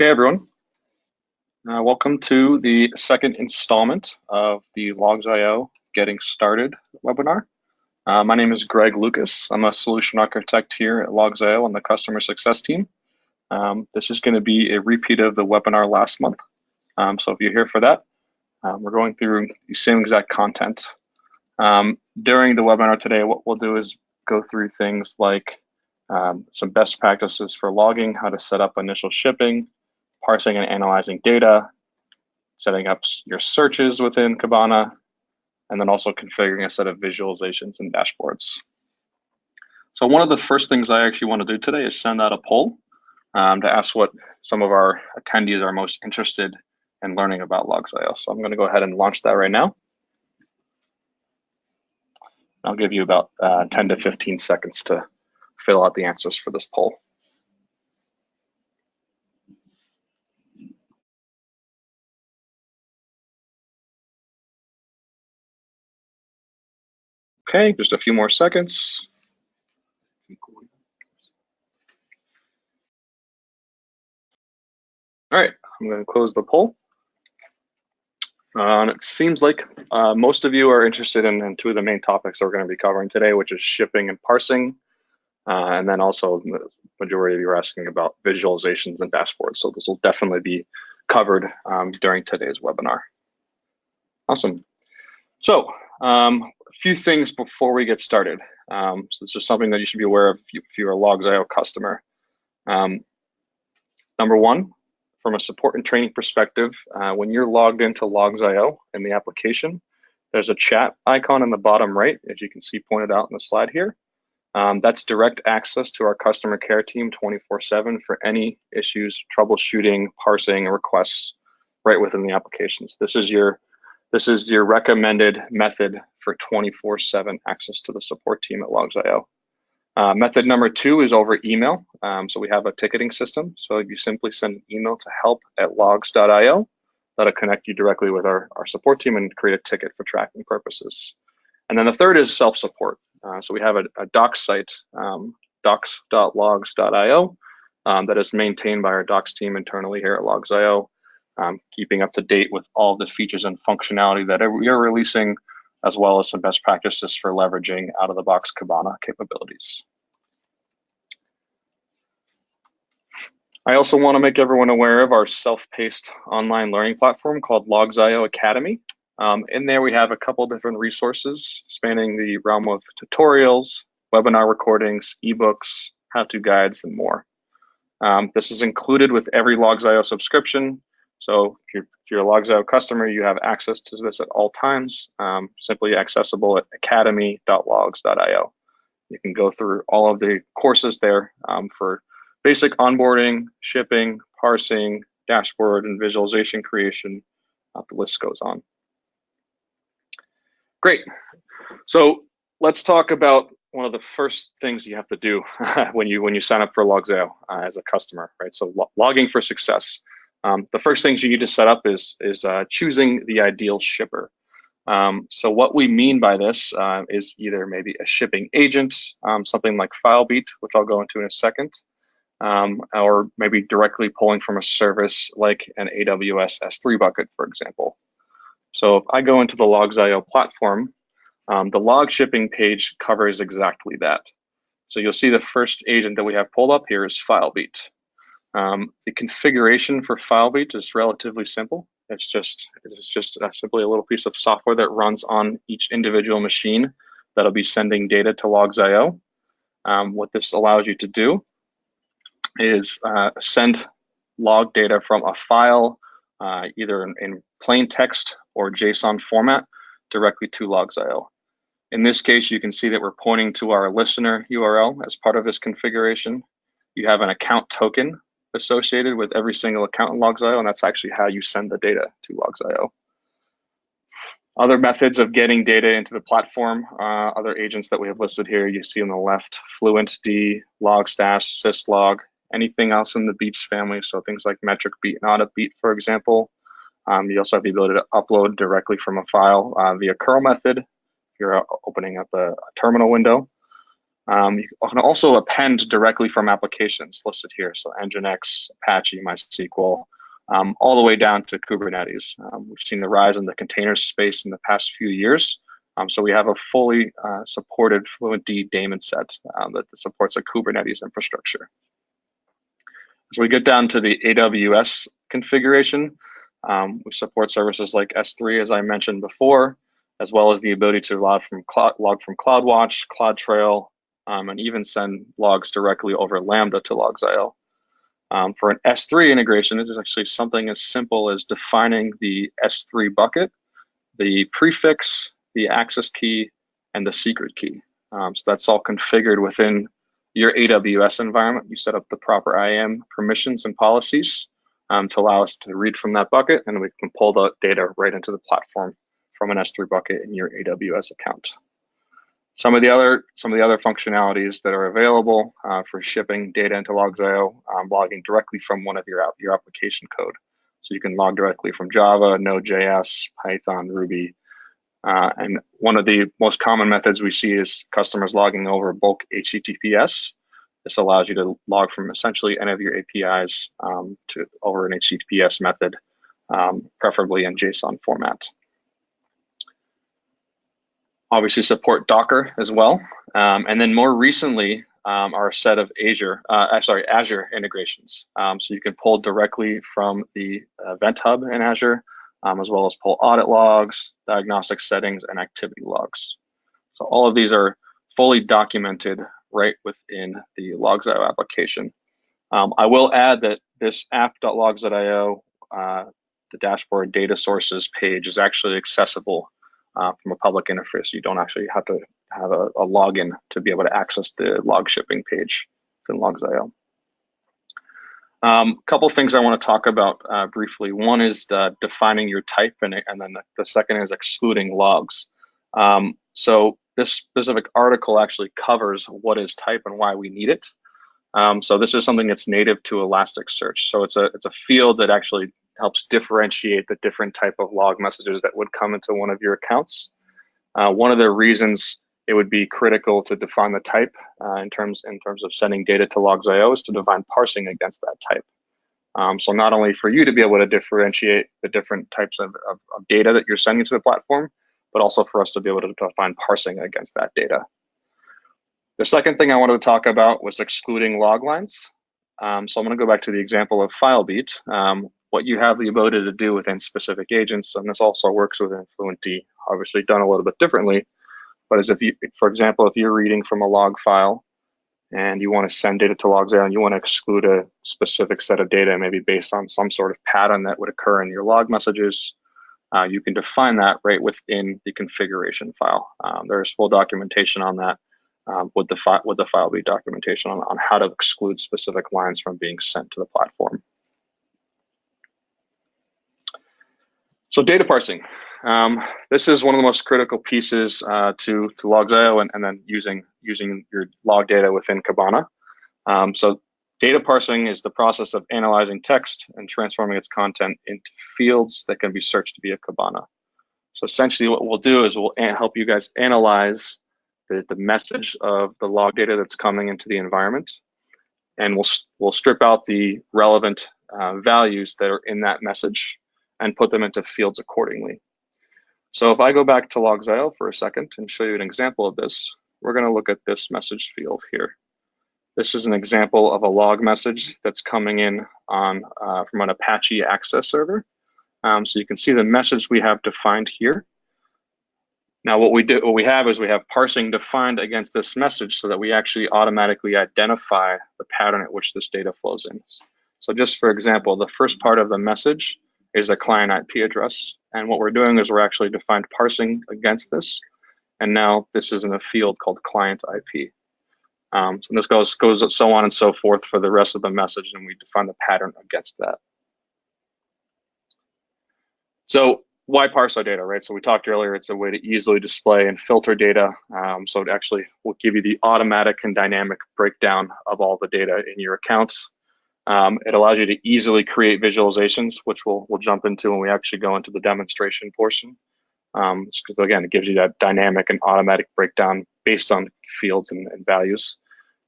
Okay, everyone. Welcome to the second installment of the Logz.io Getting Started webinar. My name is Greg Lucas. I'm a solution architect here at Logz.io on the customer success team. This is going to be a repeat of the webinar last month. So if you're here for that, we're going through the same exact content. During the webinar today, what we'll do is go through things like some best practices for logging, how to set up initial shipping, parsing and analyzing data, setting up your searches within Kibana, and then also configuring a set of visualizations and dashboards. So one of the first things I actually want to do today is send out a poll to ask what some of our attendees are most interested in learning about Logz.io. So I'm going to go ahead and launch that right now. I'll give you about 10 to 15 seconds to fill out the answers for this poll. Okay, just a few more seconds. All right, I'm going to close the poll. And it seems like most of you are interested in two of the main topics that we're going to be covering today, which is shipping and parsing. And then also the majority of you are asking about visualizations and dashboards. So this will definitely be covered during today's webinar. Awesome. So a few things before we get started. So this is something that you should be aware of if you're a Logz.io customer. Number one, from a support and training perspective, when you're logged into Logz.io in the application, there's a chat icon in the bottom right, as you can see pointed out in the slide here. That's direct access to our customer care team 24/7 for any issues, troubleshooting, parsing, requests right within the applications. This is your recommended method for 24/7 access to the support team at Logz.io. Method number two is over email. So we have a ticketing system. So you simply send an email to help@logz.io. That'll connect you directly with our support team and create a ticket for tracking purposes. And then the third is self-support. So we have a docs site, docs.logz.io, that is maintained by our docs team internally here at Logz.io, keeping up to date with all the features and functionality that we are releasing, as well as some best practices for leveraging out-of-the-box Kibana capabilities. I also want to make everyone aware of our self-paced online learning platform called Logz.io Academy. In there, we have a couple different resources spanning the realm of tutorials, webinar recordings, ebooks, how-to guides, and more. This is included with every Logz.io subscription. So if you're a Logz.io customer, you have access to this at all times, simply accessible at academy.logz.io. You can go through all of the courses there for basic onboarding, shipping, parsing, dashboard, and visualization creation. The list goes on. Great. So let's talk about one of the first things you have to do when you sign up for Logz.io as a customer, right? So logging for success. The first things you need to set up is choosing the ideal shipper. So what we mean by this is either maybe a shipping agent, something like FileBeat, which I'll go into in a second, or maybe directly pulling from a service like an AWS S3 bucket, for example. So if I go into the Logz.io platform, the log shipping page covers exactly that. So you'll see the first agent that we have pulled up here is FileBeat. The configuration for FileBeat is relatively simple. It's just simply a little piece of software that runs on each individual machine that'll be sending data to Logz.io. What this allows you to do is send log data from a file, either in plain text or JSON format, directly to Logz.io. In this case, you can see that we're pointing to our listener URL as part of this configuration. You have an account token associated with every single account in Logz.io, and that's actually how you send the data to Logz.io. Other methods of getting data into the platform, other agents that we have listed here, you see on the left, FluentD, Logstash, Syslog, anything else in the Beats family, so things like Metric Beat and Audit Beat, for example. You also have the ability to upload directly from a file via curl method if you're opening up a terminal window. You can also append directly from applications listed here. So Nginx, Apache, MySQL, all the way down to Kubernetes. We've seen the rise in the container space in the past few years. So we have a fully supported Fluentd daemon set that supports a Kubernetes infrastructure. As we get down to the AWS configuration, we support services like S3, as I mentioned before, as well as the ability to log from CloudWatch, CloudTrail, and even send logs directly over Lambda to Logz.io. For an S3 integration, it's actually something as simple as defining the S3 bucket, the prefix, the access key, and the secret key. So that's all configured within your AWS environment. You set up the proper IAM permissions and policies to allow us to read from that bucket, and we can pull the data right into the platform from an S3 bucket in your AWS account. Some of the other functionalities that are available for shipping data into Logz.io, logging directly from one of your application code. So you can log directly from Java, Node.js, Python, Ruby. And one of the most common methods we see is customers logging over bulk HTTPS. This allows you to log from essentially any of your APIs over an HTTPS method, preferably in JSON format. Obviously support Docker as well. And then more recently, our set of Azure integrations. So you can pull directly from the Event Hub in Azure, as well as pull audit logs, diagnostic settings, and activity logs. So all of these are fully documented right within the Logz.io application. I will add that this app.logz.io, the dashboard data sources page, is actually accessible from a public interface. You don't actually have to have a login to be able to access the log shipping page within Logz.io. Couple things I want to talk about briefly. One is defining your type, and then the second is excluding logs. So this specific article actually covers what is type and why we need it. So this is something that's native to Elasticsearch. So it's a field that actually helps differentiate the different type of log messages that would come into one of your accounts. One of the reasons it would be critical to define the type in terms of sending data to Logz.io is to define parsing against that type. So not only for you to be able to differentiate the different types of data that you're sending to the platform, but also for us to be able to define parsing against that data. The second thing I wanted to talk about was excluding log lines. So I'm going to go back to the example of FileBeat. What you have the ability to do within specific agents, and this also works within Fluentd, obviously done a little bit differently, but as if you, for example, if you're reading from a log file and you want to send data to Logz.io and you want to exclude a specific set of data, maybe based on some sort of pattern that would occur in your log messages, you can define that right within the configuration file. There's full documentation on that with the FileBeat documentation on how to exclude specific lines from being sent to the platform. So data parsing. This is one of the most critical pieces to Logz.io and then using your log data within Kibana. So data parsing is the process of analyzing text and transforming its content into fields that can be searched via Kibana. So essentially what we'll do is we'll help you guys analyze the message of the log data that's coming into the environment, and we'll strip out the relevant values that are in that message and put them into fields accordingly. So if I go back to Logz.io for a second and show you an example of this, we're going to look at this message field here. This is an example of a log message that's coming in on from an Apache access server. So you can see the message we have defined here. Now what we have is we have parsing defined against this message so that we actually automatically identify the pattern at which this data flows in. So just for example, the first part of the message is a client IP address. And what we're doing is we're actually defined parsing against this. And now this is in a field called client IP. So this goes so on and so forth for the rest of the message, and we define the pattern against that. So why parse our data, right? So we talked earlier, it's a way to easily display and filter data. So it actually will give you the automatic and dynamic breakdown of all the data in your accounts. It allows you to easily create visualizations, which we'll jump into when we actually go into the demonstration portion. Because again, it gives you that dynamic and automatic breakdown based on fields and values.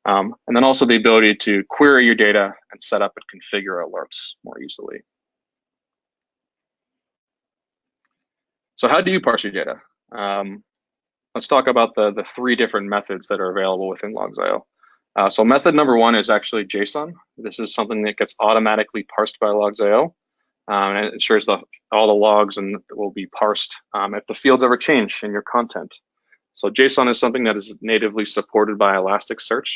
And then also the ability to query your data and set up and configure alerts more easily. So how do you parse your data? Let's talk about the three different methods that are available within Logz.io. So method number one is actually JSON. This is something that gets automatically parsed by Logz.io. And it ensures that all the logs will be parsed if the fields ever change in your content. So JSON is something that is natively supported by Elasticsearch.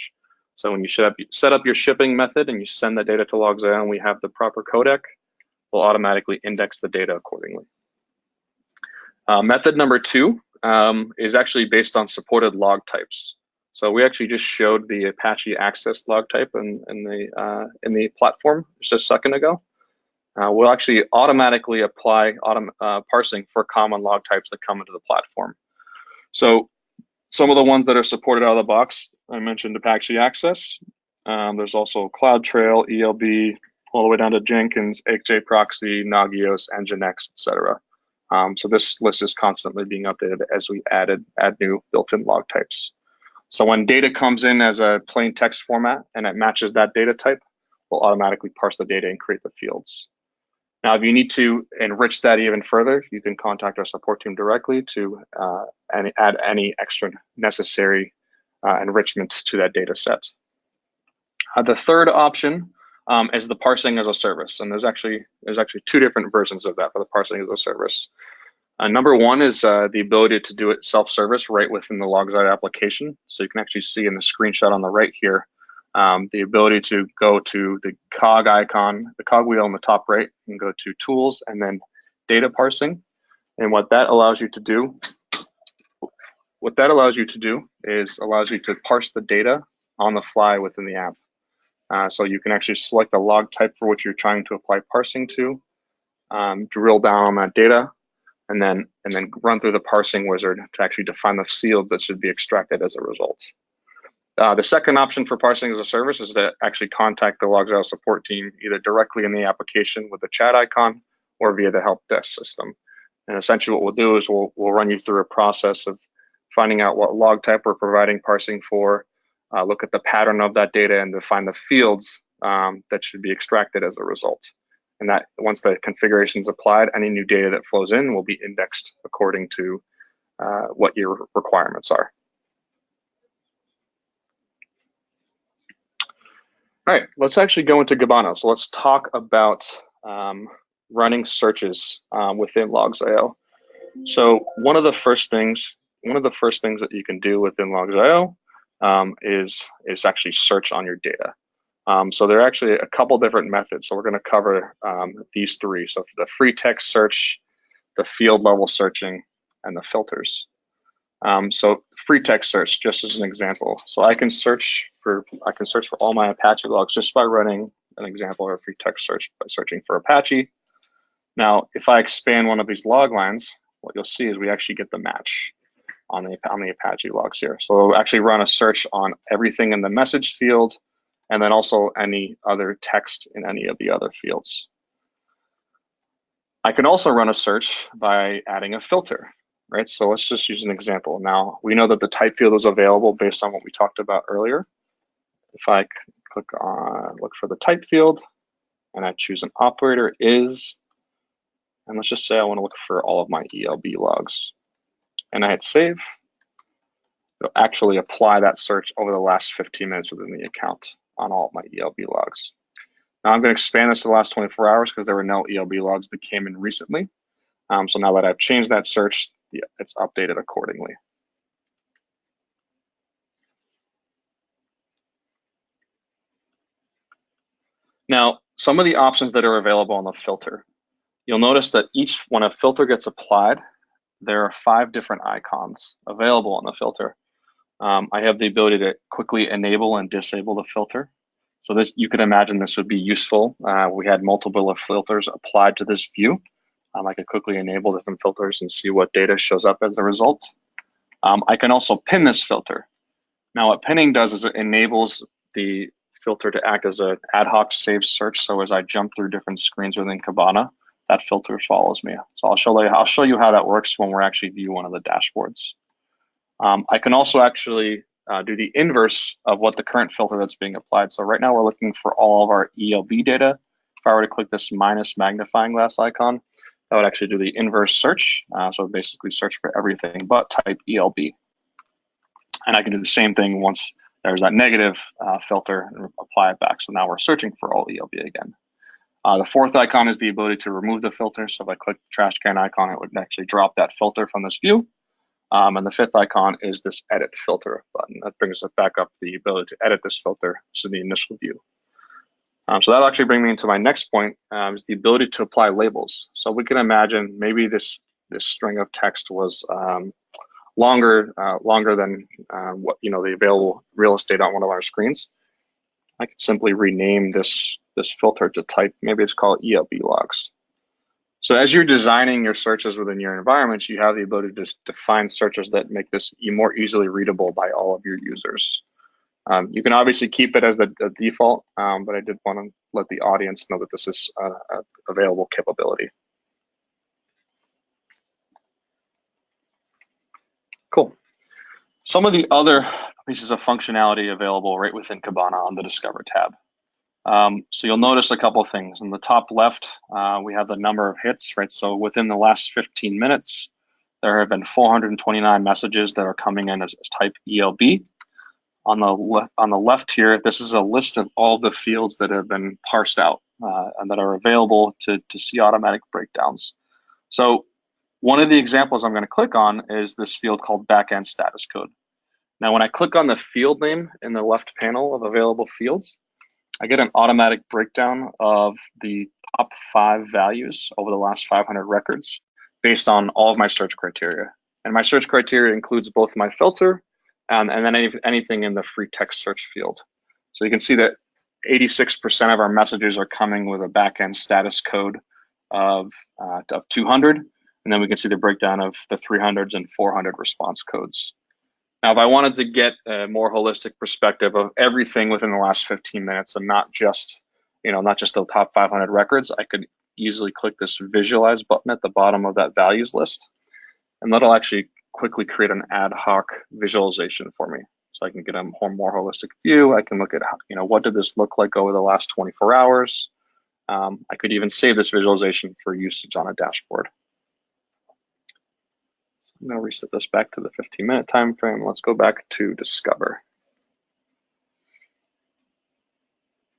So when you set up your shipping method and you send the data to Logz.io and we have the proper codec, we'll automatically index the data accordingly. Method number two is actually based on supported log types. So we actually just showed the Apache Access log type in the platform just a second ago. We'll actually automatically apply parsing for common log types that come into the platform. So some of the ones that are supported out of the box, I mentioned Apache Access. There's also CloudTrail, ELB, all the way down to Jenkins, HJProxy, Nagios, Nginx, etc. So this list is constantly being updated as we add new built-in log types. So when data comes in as a plain text format and it matches that data type, we'll automatically parse the data and create the fields. Now, if you need to enrich that even further, you can contact our support team directly to add any extra necessary enrichments to that data set. The third option is the parsing as a service, and there's actually two different versions of that for the parsing as a service. Number one is the ability to do it self-service right within the Logz.io application. So you can actually see in the screenshot on the right here, the ability to go to the cog icon, the cog wheel on the top right, and go to tools and then data parsing. And what that allows you to do is allows you to parse the data on the fly within the app. So you can actually select the log type for which you're trying to apply parsing to, drill down on that data, and then run through the parsing wizard to actually define the field that should be extracted as a result. The second option for parsing as a service is to actually contact the Logz.io support team either directly in the application with the chat icon or via the help desk system. And essentially what we'll do is we'll run you through a process of finding out what log type we're providing parsing for, look at the pattern of that data and define the fields that should be extracted as a result. And that once the configuration is applied, any new data that flows in will be indexed according to what your requirements are. All right, let's actually go into Gabbana. So let's talk about running searches within Logz.io. So one of the first things that you can do within Logz.io is actually search on your data. So there are actually a couple different methods. So we're going to cover these three. So the free text search, the field level searching, and the filters. So free text search, just as an example. So I can search for all my Apache logs just by running an example of a free text search by searching for Apache. Now, if I expand one of these log lines, what you'll see is we actually get the match on the Apache logs here. So we'll actually run a search on everything in the message field, and then also any other text in any of the other fields. I can also run a search by adding a filter, right? So let's just use an example. Now, we know that the type field is available based on what we talked about earlier. If I click on, look for the type field, and I choose an operator is, and let's just say I want to look for all of my ELB logs. And I hit save. It'll actually apply that search over the last 15 minutes within the account on all of my ELB logs. Now I'm going to expand this to the last 24 hours because there were no ELB logs that came in recently. So now that I've changed that search, it's updated accordingly. Now, some of the options that are available on the filter. You'll notice that when a filter gets applied, there are 5 different icons available on the filter. I have the ability to quickly enable and disable the filter. So this, you can imagine this would be useful. We had multiple filters applied to this view. I could quickly enable different filters and see what data shows up as a result. I can also pin this filter. Now what pinning does is it enables the filter to act as an ad hoc saved search. So as I jump through different screens within Gabbana, that filter follows me. So I'll show you how that works when we're actually view one of the dashboards. I can also actually do the inverse of what the current filter that's being applied. So right now we're looking for all of our ELB data. If I were to click this minus magnifying glass icon, that would actually do the inverse search. So basically search for everything but type ELB. And I can do the same thing once there's that negative filter and apply it back. So now we're searching for all ELB again. The fourth icon is the ability to remove the filter. So if I click the trash can icon, it would actually drop that filter from this view. And the fifth icon is this edit filter button. That brings us back up the ability to edit this filter to the initial view. So that'll actually bring me into my next point, is the ability to apply labels. So we can imagine maybe this string of text was longer than what the available real estate on one of our screens. I could simply rename this filter to type. Maybe it's called ELB logs. So as you're designing your searches within your environments, you have the ability to define searches that make this more easily readable by all of your users. You can obviously keep it as the default, but I did want to let the audience know that this is an available capability. Cool. Some of the other pieces of functionality available right within Kibana on the Discover tab. So you'll notice a couple of things. In the top left, we have the number of hits, right? So within the last 15 minutes, there have been 429 messages that are coming in as type ELB. On the left here, this is a list of all the fields that have been parsed out and that are available to see automatic breakdowns. So one of the examples I'm going to click on is this field called backend status code. Now, when I click on the field name in the left panel of available fields, I get an automatic breakdown of the top 5 values over the last 500 records based on all of my search criteria. And my search criteria includes both my filter and then anything in the free text search field. So you can see that 86% of our messages are coming with a backend status code of 200. And then we can see the breakdown of the 300s and 400 response codes. Now, if I wanted to get a more holistic perspective of everything within the last 15 minutes and not just the top 500 records, I could easily click this visualize button at the bottom of that values list, and that'll actually quickly create an ad hoc visualization for me. So I can get a more holistic view. I can look at what did this look like over the last 24 hours. I could even save this visualization for usage on a dashboard. I'm going to reset this back to the 15-minute time frame. Let's go back to Discover.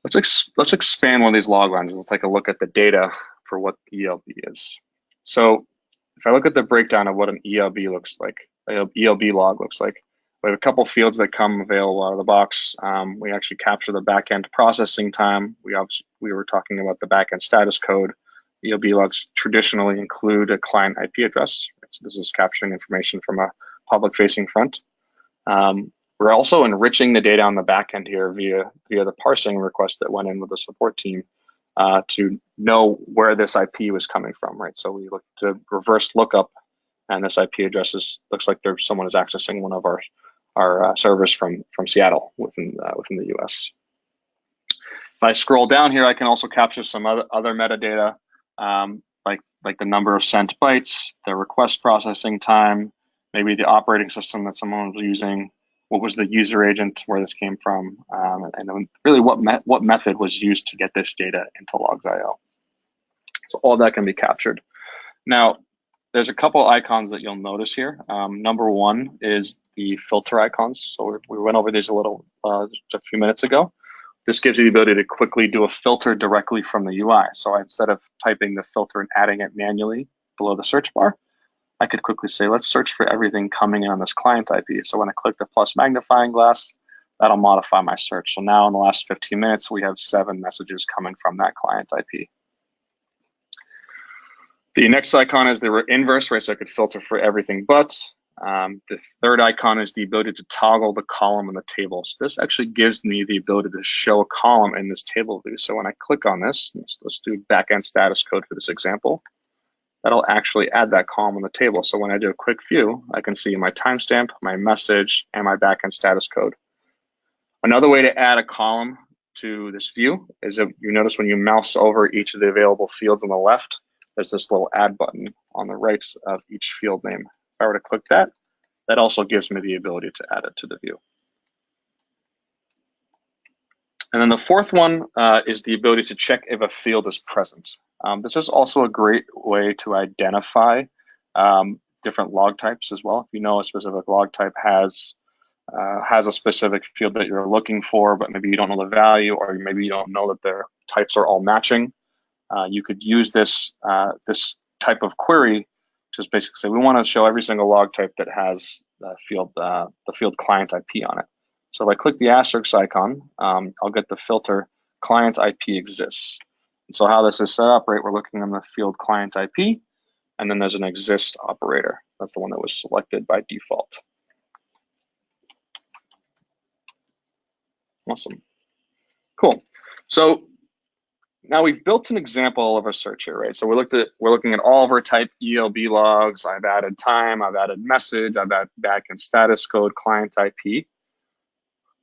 Let's expand one of these log lines. Let's take a look at the data for what ELB is. So if I look at the breakdown of what an ELB looks like, ELB log looks like, we have a couple fields that come available out of the box. We actually capture the backend processing time. We were talking about the backend status code. ELB logs traditionally include a client IP address. So this is capturing information from a public-facing front. We're also enriching the data on the backend here via the parsing request that went in with the support team to know where this IP was coming from, right? So we look to reverse lookup, and this IP address looks like someone is accessing one of our servers from Seattle within the US. If I scroll down here, I can also capture some other metadata, like the number of sent bytes, the request processing time, maybe the operating system that someone was using, what was the user agent, where this came from, and really what method was used to get this data into Logz.io. So all that can be captured. Now, there's a couple icons that you'll notice here. Number one is the filter icons. So we went over these just a few minutes ago. This gives you the ability to quickly do a filter directly from the UI. So instead of typing the filter and adding it manually below the search bar, I could quickly say, let's search for everything coming in on this client IP. So when I click the plus magnifying glass, that'll modify my search. So now in the last 15 minutes, we have 7 messages coming from that client IP. The next icon is the inverse, right? So I could filter for everything but. The third icon is the ability to toggle the column in the table. So this actually gives me the ability to show a column in this table view. So when I click on this, let's do backend status code for this example. That'll actually add that column in the table. So when I do a quick view, I can see my timestamp, my message, and my backend status code. Another way to add a column to this view is that you notice when you mouse over each of the available fields on the left, there's this little add button on the right of each field name. If I were to click that, that also gives me the ability to add it to the view. And then the fourth one is the ability to check if a field is present. This is also a great way to identify different log types as well. If you know a specific log type has a specific field that you're looking for, but maybe you don't know the value, or maybe you don't know that their types are all matching, you could use this type of query to just basically say, we want to show every single log type that has the field client IP on it. So if I click the asterisk icon, I'll get the filter client IP exists. And so how this is set up, right, we're looking on the field client IP, and then there's an exist operator. That's the one that was selected by default. Awesome. Cool. So now we've built an example of a search here, right? So we're looking at all of our type ELB logs. I've added time, I've added message, I've added backend status code, client IP.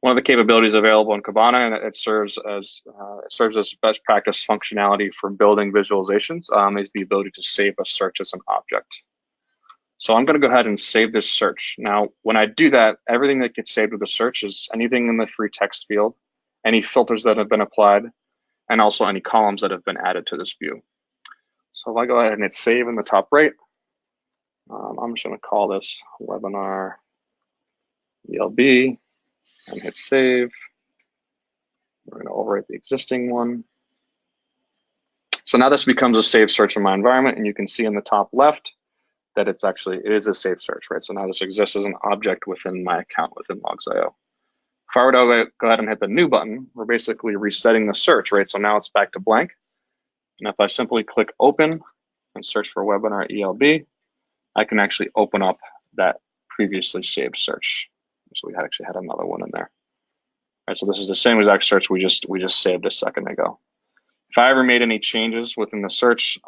One of the capabilities available in Kibana, and it serves as best practice functionality for building visualizations, is the ability to save a search as an object. So I'm going to go ahead and save this search. Now, when I do that, everything that gets saved with the search is anything in the free text field, any filters that have been applied, and also any columns that have been added to this view. So if I go ahead and hit save in the top right, I'm just going to call this webinar ELB and hit save. We're going to overwrite the existing one. So now this becomes a saved search in my environment, and you can see in the top left that it is a saved search, right? So now this exists as an object within my account within Logz.io. If I were to go ahead and hit the new button, we're basically resetting the search, right? So now it's back to blank. And if I simply click open and search for webinar ELB, I can actually open up that previously saved search. So we actually had another one in there. All right, so this is the same exact search we just saved a second ago. If I ever made any changes within the search,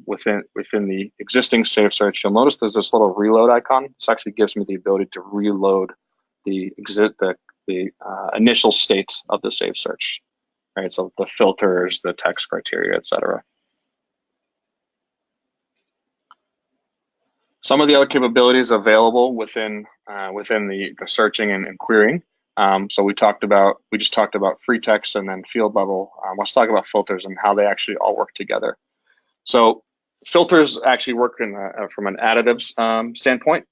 within the existing saved search, you'll notice there's this little reload icon. This actually gives me the ability to reload the initial state of the saved search. Right, so the filters, the text criteria, etc. Some of the other capabilities available within the searching and querying. So we just talked about free text and then field level. Let's talk about filters and how they actually all work together. So filters actually work from an additive standpoint.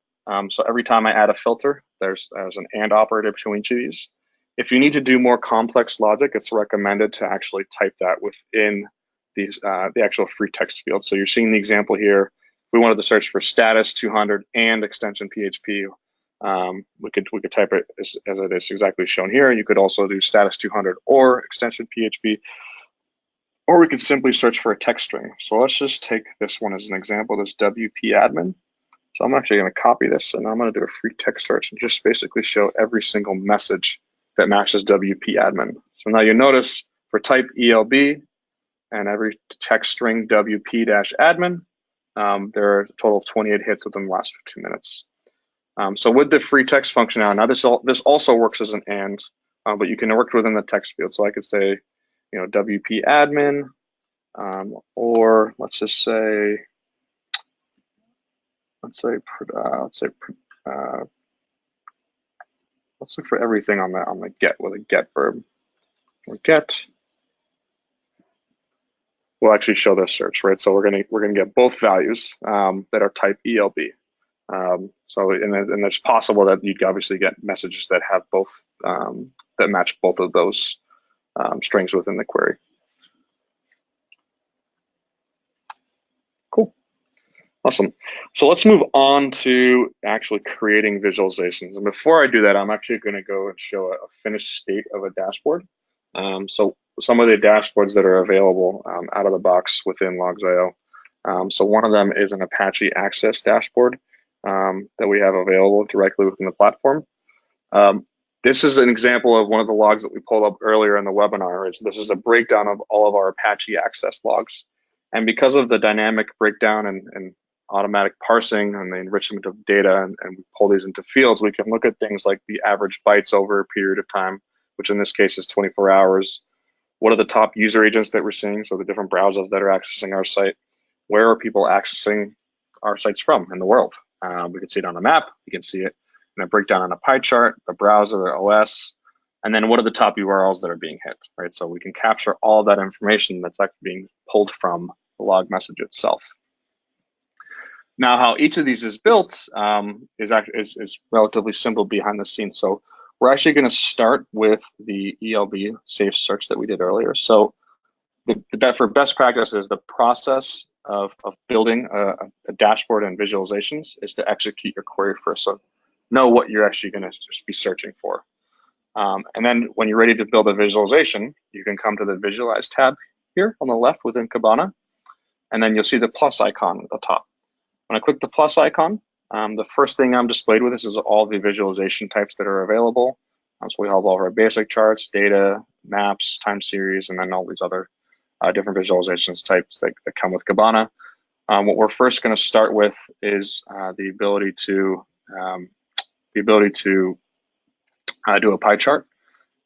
So every time I add a filter, there's an and operator between each of these. If you need to do more complex logic, it's recommended to actually type that within the actual free text field. So you're seeing the example here. We wanted to search for status 200 and extension PHP. We could type it as it is exactly shown here. You could also do status 200 or extension PHP, or we could simply search for a text string. So let's just take this one as an example, this WP admin. So I'm actually going to copy this, and I'm going to do a free text search and just basically show every single message that matches WP admin. So now you notice for type ELB and every text string WP-admin, there are a total of 28 hits within the last 2 minutes. So with the free text functionality, now this also works as an and, but you can work within the text field. So I could say, WP admin, or let's say let's look for everything on the get with a get verb. Or get. We'll actually show this search, right? So we're gonna get both values that are type ELB. And it's possible that you can obviously get messages that have both that match both of those strings within the query. Cool, awesome. So let's move on to actually creating visualizations. And before I do that, I'm actually going to go and show a finished state of a dashboard. So some of the dashboards that are available out of the box within Logz.io. So one of them is an Apache Access dashboard that we have available directly within the platform. This is an example of one of the logs that we pulled up earlier in the webinar. This is a breakdown of all of our Apache Access logs. And because of the dynamic breakdown and automatic parsing and the enrichment of data, and we pull these into fields, we can look at things like the average bytes over a period of time, which in this case is 24 hours. What are the top user agents that we're seeing? So the different browsers that are accessing our site. where are people accessing our sites from in the world. We can see it on a map, we can see it in a breakdown on a pie chart, the browser, the OS, and then what are the top URLs that are being hit, right? So we can capture all that information that's actually being pulled from the log message itself. Now, how each of these is built is relatively simple behind the scenes. So we're actually going to start with the ELB safe search that we did earlier. So for best practices, the process of building a dashboard and visualizations is to execute your query first. So know what you're actually going to be searching for. And then when you're ready to build a visualization, you can come to the Visualize tab here on the left within Kibana, and then you'll see the plus icon at the top. When I click the plus icon, the first thing I'm displayed with is all the visualization types that are available. So we have all of our basic charts, data, maps, time series, and then all these other different visualizations types that come with Kibana. What we're first going to start with is the ability to do a pie chart.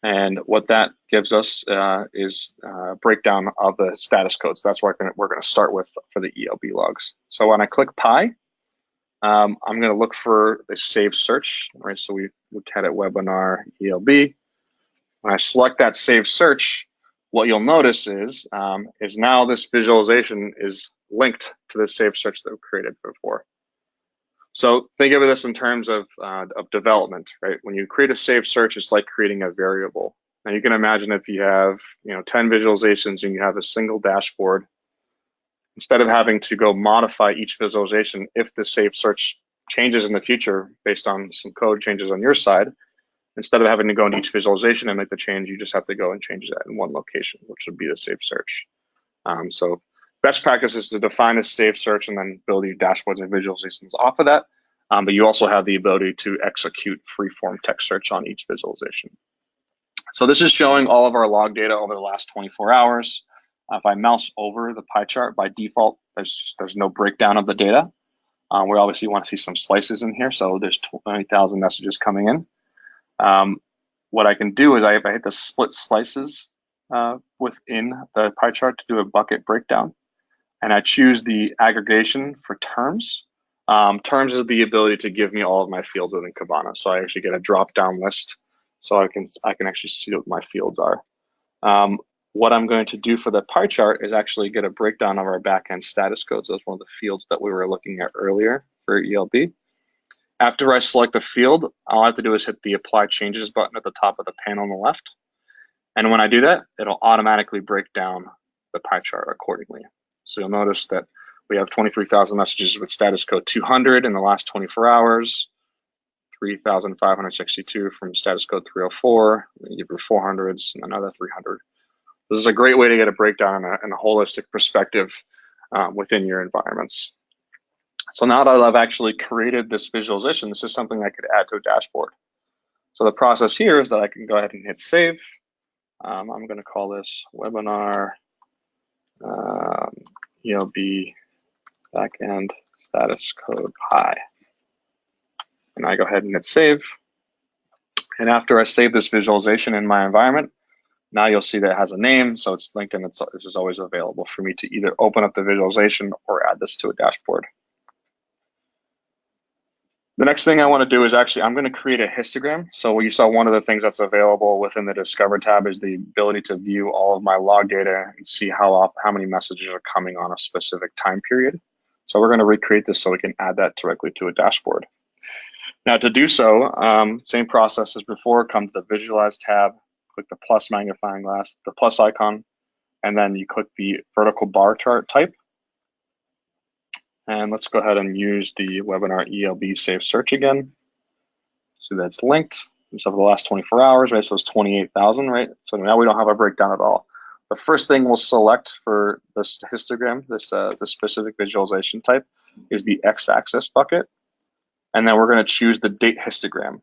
And what that gives us is a breakdown of the status codes. That's what we're going to start with for the ELB logs. So when I click pie, I'm going to look for the save search, right? So we had it webinar ELB. When I select that save search, what you'll notice is now this visualization is linked to the save search that we created before. So think of this in terms of development, right? When you create a saved search, it's like creating a variable. Now you can imagine if you have 10 visualizations and you have a single dashboard, instead of having to go modify each visualization, if the saved search changes in the future based on some code changes on your side, instead of having to go into each visualization and make the change, you just have to go and change that in one location, which would be the saved search. So best practice is to define a saved search and then build your dashboards and visualizations off of that. But you also have the ability to execute free-form text search on each visualization. So this is showing all of our log data over the last 24 hours. If I mouse over the pie chart, by default, there's no breakdown of the data. We obviously want to see some slices in here. So there's 20,000 messages coming in. What I can do is if I hit the split slices within the pie chart to do a bucket breakdown, and I choose the aggregation for terms. Terms is the ability to give me all of my fields within Kibana. So I actually get a drop-down list, so I can actually see what my fields are. What I'm going to do for the pie chart is actually get a breakdown of our backend status codes. That's one of the fields that we were looking at earlier for ELB. After I select the field, all I have to do is hit the Apply Changes button at the top of the panel on the left. And when I do that, it'll automatically break down the pie chart accordingly. So you'll notice that we have 23,000 messages with status code 200 in the last 24 hours, 3,562 from status code 304, then you give your 400s, and another 300. This is a great way to get a breakdown and a holistic perspective within your environments. So now that I've actually created this visualization, this is something I could add to a dashboard. So the process here is that I can go ahead and hit save. I'm going to call this webinar ELB backend status code pie. And I go ahead and hit save. And after I save this visualization in my environment, now you'll see that it has a name, so it's linked and this is always available for me to either open up the visualization or add this to a dashboard. The next thing I want to do is I'm going to create a histogram. So you saw one of the things that's available within the Discover tab is the ability to view all of my log data and see how many messages are coming on a specific time period. So we're going to recreate this so we can add that directly to a dashboard. Now to do so, same process as before, come to the Visualize tab, click the plus magnifying glass, the plus icon, and then you click the vertical bar chart type. And let's go ahead and use the webinar ELB safe search again. So that's linked. So for the last 24 hours, right? So it's 28,000, right? So now we don't have a breakdown at all. The first thing we'll select for this histogram, this specific visualization type, is the x-axis bucket. And then we're going to choose the date histogram.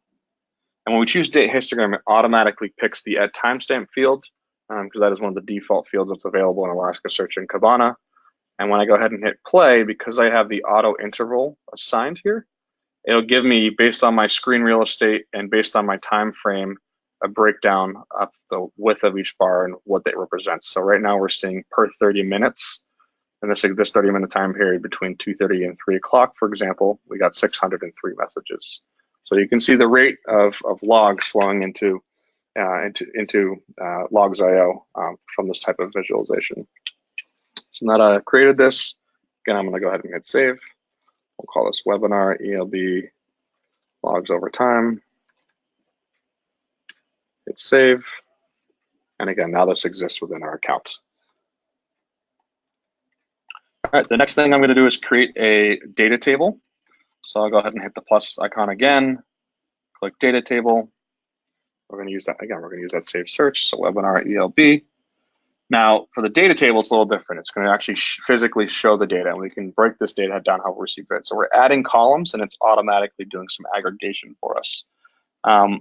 And when we choose date histogram, it automatically picks the add timestamp field, because that is one of the default fields that's available in Elasticsearch and Kibana. And when I go ahead and hit play, because I have the auto interval assigned here, it'll give me, based on my screen real estate and based on my time frame, a breakdown of the width of each bar and what they represent. So right now we're seeing per 30 minutes, in this 30-minute time period between 2:30 and 3 o'clock, for example, we got 603 messages. So you can see the rate of logs flowing into Logz.io from this type of visualization. So now that I created this, again, I'm going to go ahead and hit save. We'll call this webinar ELB logs over time. Hit save. And again, now this exists within our account. All right, the next thing I'm going to do is create a data table. So I'll go ahead and hit the plus icon again, click data table. We're going to use that again. We're going to use that save search. So webinar ELB. Now for the data table, it's a little different. It's going to actually physically show the data, and we can break this data down however we see fit. So we're adding columns, and it's automatically doing some aggregation for us.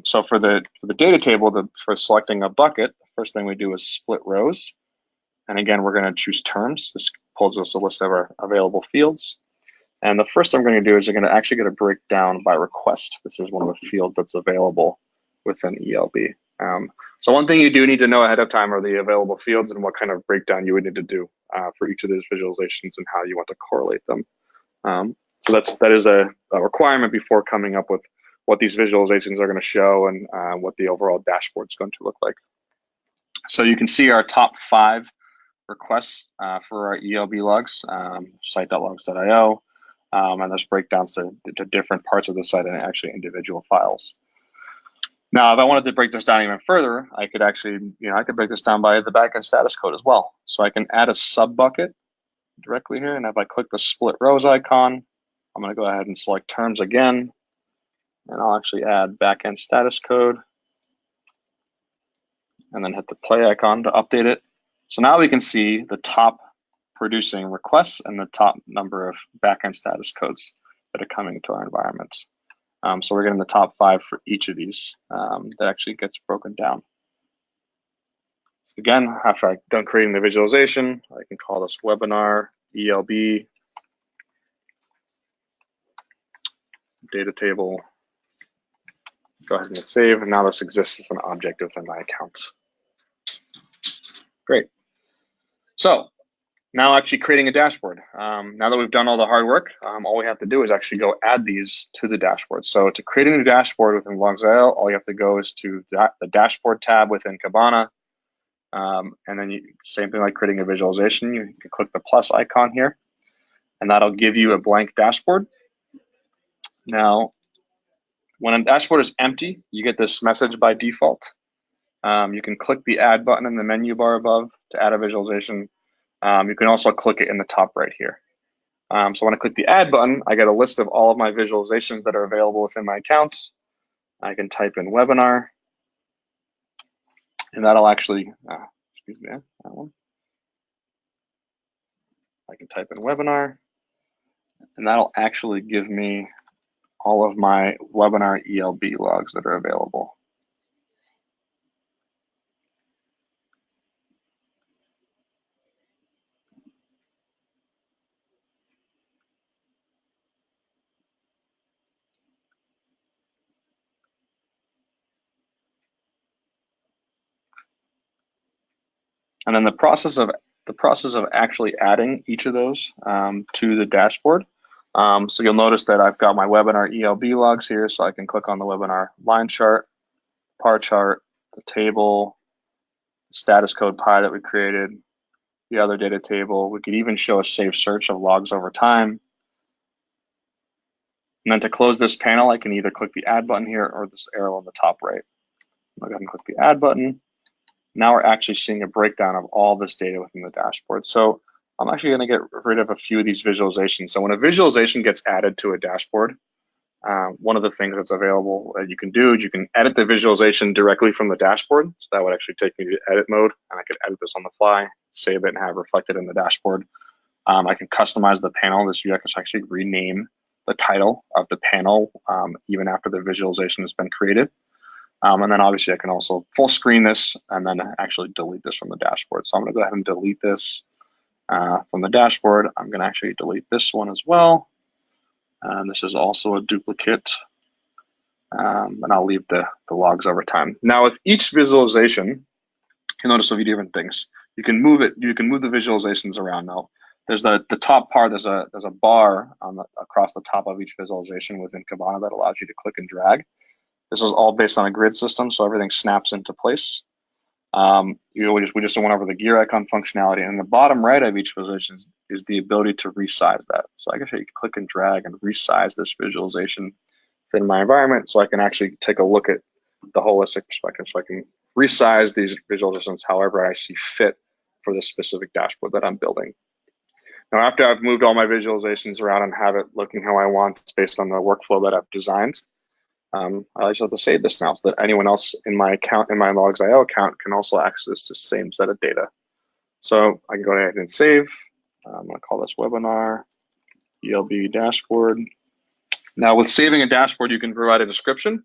So for the data table, for selecting a bucket, the first thing we do is split rows. And again, we're going to choose terms. This pulls us a list of our available fields. And the first thing I'm going to do is I'm going to actually get a breakdown by request. This is one of the fields that's available within ELB. So one thing you do need to know ahead of time are the available fields and what kind of breakdown you would need to do for each of those visualizations and how you want to correlate them. So that is a requirement before coming up with what these visualizations are going to show and what the overall dashboard is going to look like. So you can see our top 5 requests for our ELB logs, site.logz.io, and there's breakdowns to different parts of the site and actually individual files. Now, if I wanted to break this down even further, I could actually, I could break this down by the backend status code as well. So I can add a sub bucket directly here, and if I click the split rows icon, I'm going to go ahead and select terms again, and I'll actually add backend status code, and then hit the play icon to update it. So now we can see the top producing requests and the top number of backend status codes that are coming to our environment. So we're getting the top 5 for each of these that actually gets broken down. Again, after I'm done creating the visualization, I can call this webinar ELB data table. Go ahead and hit save, and now this exists as an object within my account. Great. So now actually creating a dashboard. Now that we've done all the hard work, all we have to do is actually go add these to the dashboard. So to create a new dashboard within Logz.io, all you have to go is to the dashboard tab within Kibana. And then same thing like creating a visualization, you can click the plus icon here, and that'll give you a blank dashboard. Now, when a dashboard is empty, you get this message by default. You can click the add button in the menu bar above to add a visualization. You can also click it in the top right here. So when I click the add button, I get a list of all of my visualizations that are available within my account. I can type in webinar, and that'll actually, excuse me, that one. I can type in webinar, and that'll actually give me all of my webinar ELB logs that are available. And then the process of actually adding each of those to the dashboard. So you'll notice that I've got my webinar ELB logs here, so I can click on the webinar line chart, par chart, the table, status code pie that we created, the other data table. We could even show a saved search of logs over time. And then to close this panel, I can either click the add button here or this arrow on the top right. I'll go ahead and click the add button. Now we're actually seeing a breakdown of all this data within the dashboard. So I'm actually going to get rid of a few of these visualizations. So when a visualization gets added to a dashboard, one of the things that's available that you can do is you can edit the visualization directly from the dashboard. So that would actually take me to edit mode, and I could edit this on the fly, save it, and have it reflected in the dashboard. I can customize the panel. You can actually rename the title of the panel even after the visualization has been created. And then obviously I can also full screen this and then actually delete this from the dashboard. So I'm going to go ahead and delete this from the dashboard. I'm going to actually delete this one as well. And this is also a duplicate. And I'll leave the logs over time. Now with each visualization, you'll notice a few different things. You can move it. You can move the visualizations around now. there's the top part, there's a bar on across the top of each visualization within Kibana that allows you to click and drag. This is all based on a grid system, so everything snaps into place. We just went over the gear icon functionality, and the bottom right of each visualization is the ability to resize that. So I can show you click and drag and resize this visualization within my environment, so I can actually take a look at the holistic perspective. So I can resize these visualizations however I see fit for the specific dashboard that I'm building. Now, after I've moved all my visualizations around and have it looking how I want, it's based on the workflow that I've designed. I just have to save this now so that anyone else in my account, in my Logz.io account, can also access the same set of data. So I can go ahead and save. I'm going to call this webinar ELB dashboard. Now, with saving a dashboard, you can provide a description.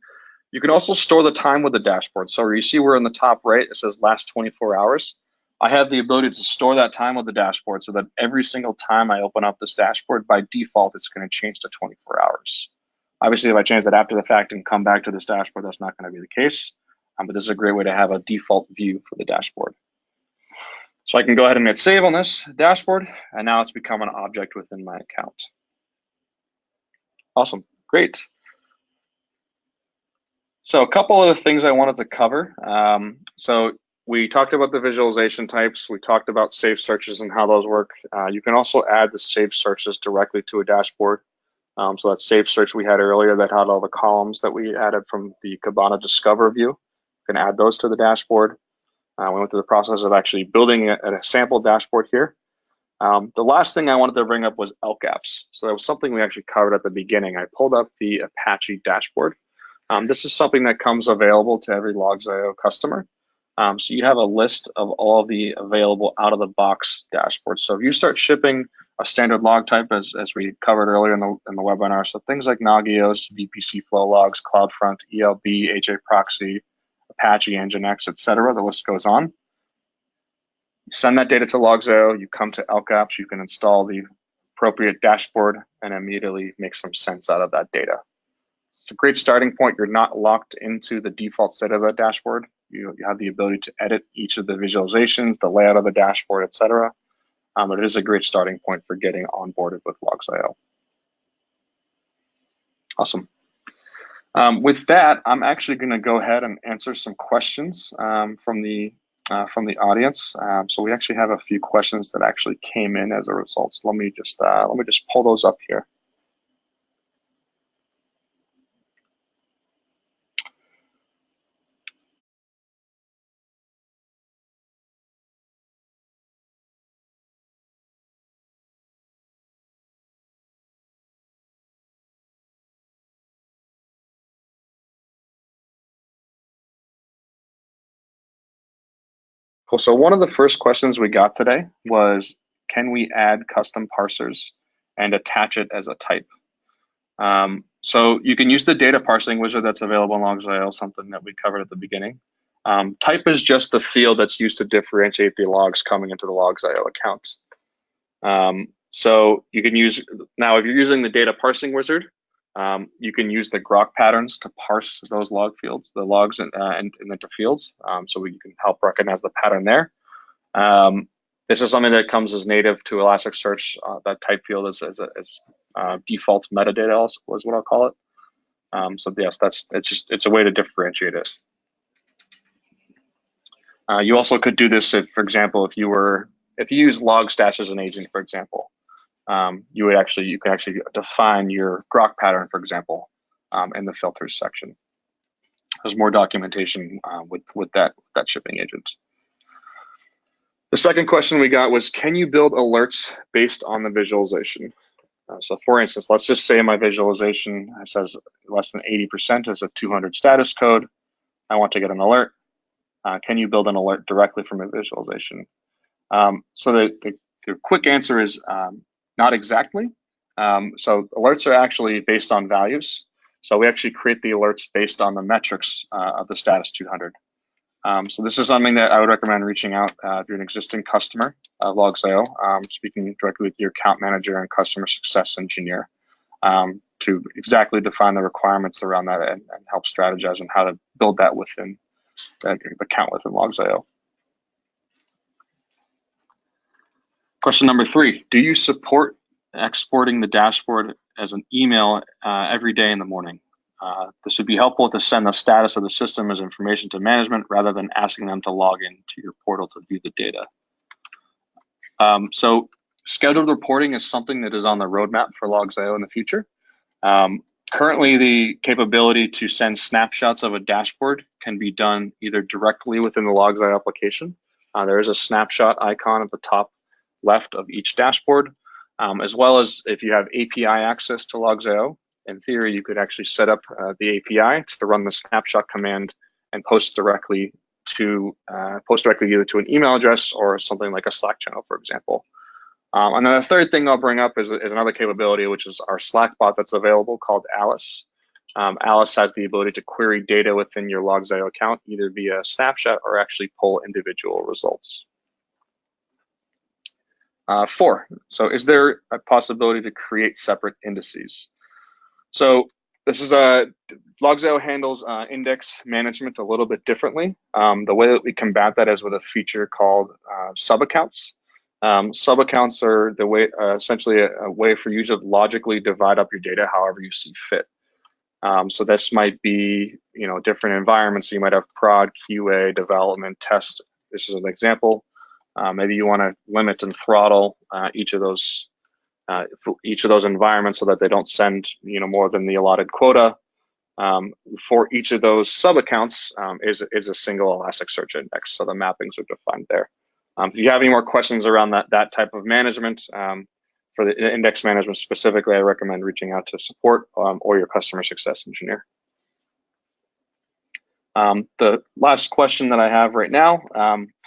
You can also store the time with the dashboard. So you see where in the top right, it says last 24 hours. I have the ability to store that time with the dashboard so that every single time I open up this dashboard, by default, it's going to change to 24 hours. Obviously, if I change that after the fact and come back to this dashboard, that's not going to be the case. But this is a great way to have a default view for the dashboard. So I can go ahead and hit save on this dashboard, and now it's become an object within my account. Awesome, great. So a couple of the things I wanted to cover. So we talked about the visualization types. We talked about saved searches and how those work. You can also add the saved searches directly to a dashboard. So that saved search we had earlier that had all the columns that we added from the Kibana Discover view. You can add those to the dashboard. We went through the process of actually building a sample dashboard here. The last thing I wanted to bring up was elk apps. So that was something we actually covered at the beginning. I pulled up the Apache dashboard. This is something that comes available to every Logz.io customer. So you have a list of all the available out-of-the-box dashboards. So if you start shipping a standard log type, as we covered earlier in the webinar, so things like Nagios, VPC Flow Logs, CloudFront, ELB, HA Proxy, Apache Nginx, etc. The list goes on. You send that data to Logz.io, you come to Elk Apps, you can install the appropriate dashboard and immediately make some sense out of that data. It's a great starting point. You're not locked into the default state of that dashboard. You have the ability to edit each of the visualizations, the layout of the dashboard, etc. But it is a great starting point for getting onboarded with Logz.io. Awesome. With that, I'm actually going to go ahead and answer some questions from the audience. So we actually have a few questions that actually came in as a result. So let me just pull those up here. Cool. So one of the first questions we got today was, can we add custom parsers and attach it as a type? So you can use the data parsing wizard that's available in Logz.io, something that we covered at the beginning. Type is just the field that's used to differentiate the logs coming into the Logz.io account. So you can use, now if you're using the data parsing wizard, you can use the grok patterns to parse those log fields, the logs and into fields. So we can help recognize the pattern there. This is something that comes as native to Elasticsearch. That type field is default metadata was what I'll call it. So yes, it's a way to differentiate it. You also could do this if, for example, if you use Logstash as an agent, for example, you can actually define your grok pattern, for example, in the filters section. There's more documentation with that shipping agent. The second question we got was, can you build alerts based on the visualization? So for instance, let's just say my visualization says less than 80% is a 200 status code. I want to get an alert. Can you build an alert directly from a visualization? So the quick answer is not exactly. So alerts are actually based on values. So we actually create the alerts based on the metrics of the status 200. So this is something that I would recommend reaching out if you're an existing customer of Logz.io, speaking directly with your account manager and customer success engineer to exactly define the requirements around that and help strategize on how to build that within the account within Logz.io. Question number 3, do you support exporting the dashboard as an email every day in the morning? This would be helpful to send the status of the system as information to management rather than asking them to log in to your portal to view the data. So scheduled reporting is something that is on the roadmap for Logz.io in the future. Currently, the capability to send snapshots of a dashboard can be done either directly within the Logz.io application. There is a snapshot icon at the top left of each dashboard, as well as if you have API access to Logz.io. In theory, you could actually set up the API to run the snapshot command and post directly either to an email address or something like a Slack channel, for example. And then the third thing I'll bring up is another capability, which is our Slack bot that's available called Alice. Alice has the ability to query data within your Logz.io account, either via snapshot or actually pull individual results. 4, so is there a possibility to create separate indices? So this is Logz.io handles index management a little bit differently. The way that we combat that is with a feature called sub-accounts. Sub-accounts are the way, essentially a way for you to logically divide up your data however you see fit. So this might be, different environments. So you might have prod, QA, development, test. This is an example. Maybe you want to limit and throttle each of those environments so that they don't send more than the allotted quota. For each of those sub-accounts is a single Elasticsearch index. So the mappings are defined there. If you have any more questions around that type of management, for the index management specifically, I recommend reaching out to support or your customer success engineer. The last question that I have right now,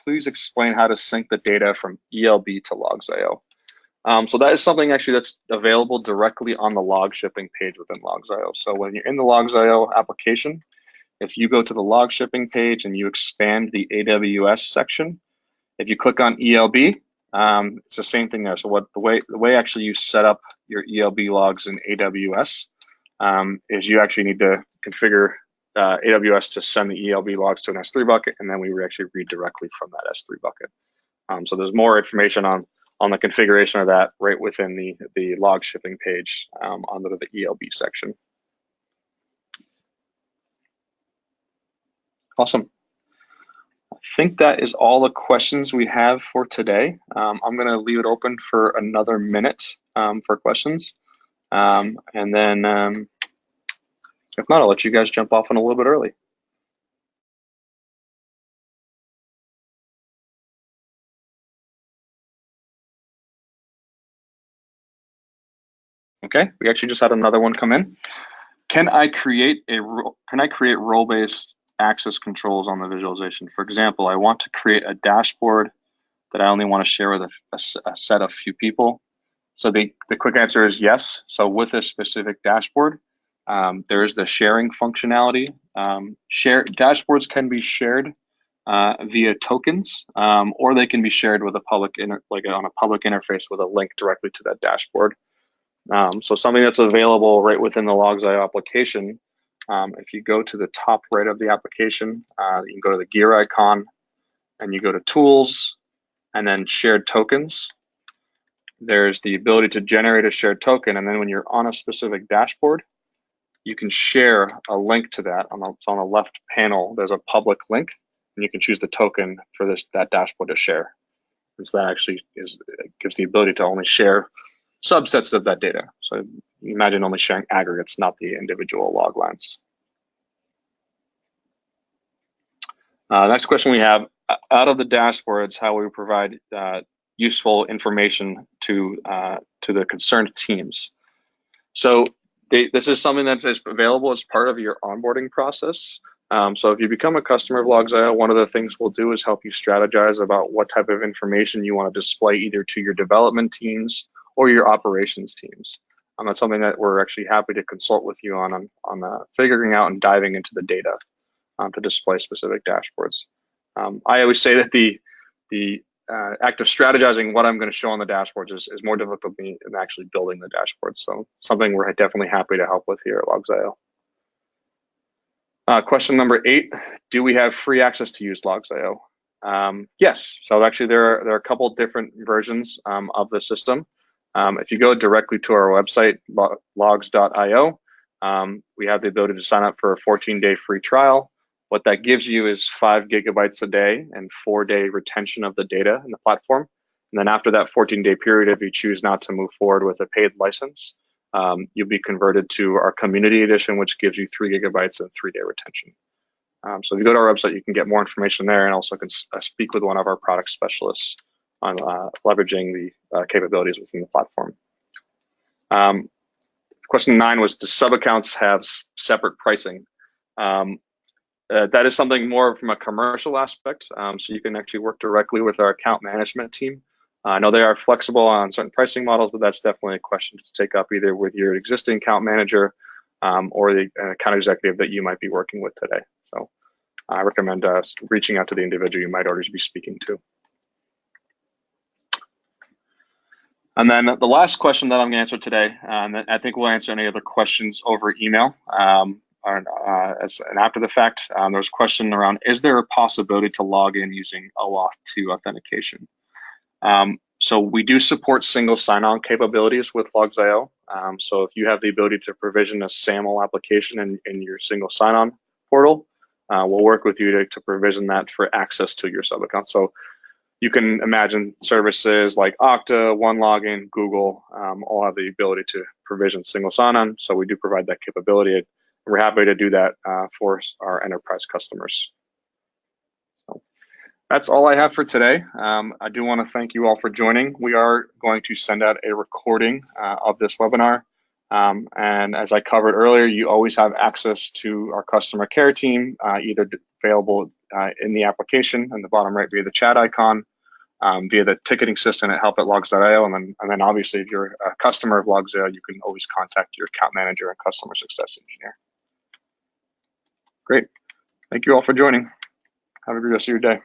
please explain how to sync the data from ELB to Logz.io. So that is something actually that's available directly on the log shipping page within Logz.io. So when you're in the Logz.io application, if you go to the log shipping page and you expand the AWS section, if you click on ELB, it's the same thing there. So the way actually you set up your ELB logs in AWS is you actually need to configure AWS to send the ELB logs to an S3 bucket, and then we would actually read directly from that S3 bucket. So there's more information on the configuration of that right within the log shipping page under the ELB section. Awesome. I think that is all the questions we have for today. I'm going to leave it open for another minute for questions. And then if not, I'll let you guys jump off in a little bit early. Okay, we actually just had another one come in. Can I create role-based access controls on the visualization? For example, I want to create a dashboard that I only want to share with a set of few people. So the quick answer is yes. So with this specific dashboard, there is the sharing functionality. Dashboards can be shared via tokens, or they can be shared with on a public interface with a link directly to that dashboard. So something that's available right within the Logz.io application. If you go to the top right of the application, you can go to the gear icon, and you go to Tools, and then Shared Tokens. There's the ability to generate a shared token, and then when you're on a specific dashboard, you can share a link to that. It's on the left panel. There's a public link, and you can choose the token for that dashboard to share. And so that actually gives the ability to only share subsets of that data. So you imagine only sharing aggregates, not the individual log lines. Next question we have, out of the dashboards, how we provide useful information to the concerned teams. So this is something that is available as part of your onboarding process. So if you become a customer of Logz.io, one of the things we'll do is help you strategize about what type of information you want to display either to your development teams or your operations teams. That's something that we're actually happy to consult with you on figuring out and diving into the data to display specific dashboards. I always say that the act of strategizing what I'm going to show on the dashboards is more difficult than actually building the dashboard. So something we're definitely happy to help with here at Logz.io. Question number 8, do we have free access to use Logz.io? Yes, so actually there are a couple different versions of the system. If you go directly to our website, Logz.io, we have the ability to sign up for a 14-day free trial. What that gives you is 5 gigabytes a day and 4-day retention of the data in the platform. And then after that 14-day period, if you choose not to move forward with a paid license, you'll be converted to our community edition, which gives you 3 gigabytes and 3-day retention. So if you go to our website, you can get more information there, and also can speak with one of our product specialists on leveraging the capabilities within the platform. Question 9 was, do sub-accounts have separate pricing? That is something more from a commercial aspect, so you can actually work directly with our account management team. I know they are flexible on certain pricing models, but that's definitely a question to take up either with your existing account manager or the account executive that you might be working with today. So I recommend reaching out to the individual you might already be speaking to. And then the last question that I'm going to answer today, and I think we'll answer any other questions over email and after the fact, there was a question around, is there a possibility to log in using OAuth 2 authentication? So we do support single sign-on capabilities with Logz.io. So if you have the ability to provision a SAML application in your single sign-on portal, we'll work with you to provision that for access to your sub-account. So you can imagine services like Okta, OneLogin, Google, all have the ability to provision single sign-on. So we do provide that capability. We're happy to do that for our enterprise customers. So that's all I have for today. I do want to thank you all for joining. We are going to send out a recording of this webinar. And as I covered earlier, you always have access to our customer care team, either available in the application in the bottom right via the chat icon, via the ticketing system at help@logz.io, and then obviously if you're a customer of Logz.io, you can always contact your account manager and customer success engineer. Great. Thank you all for joining. Have a good rest of your day.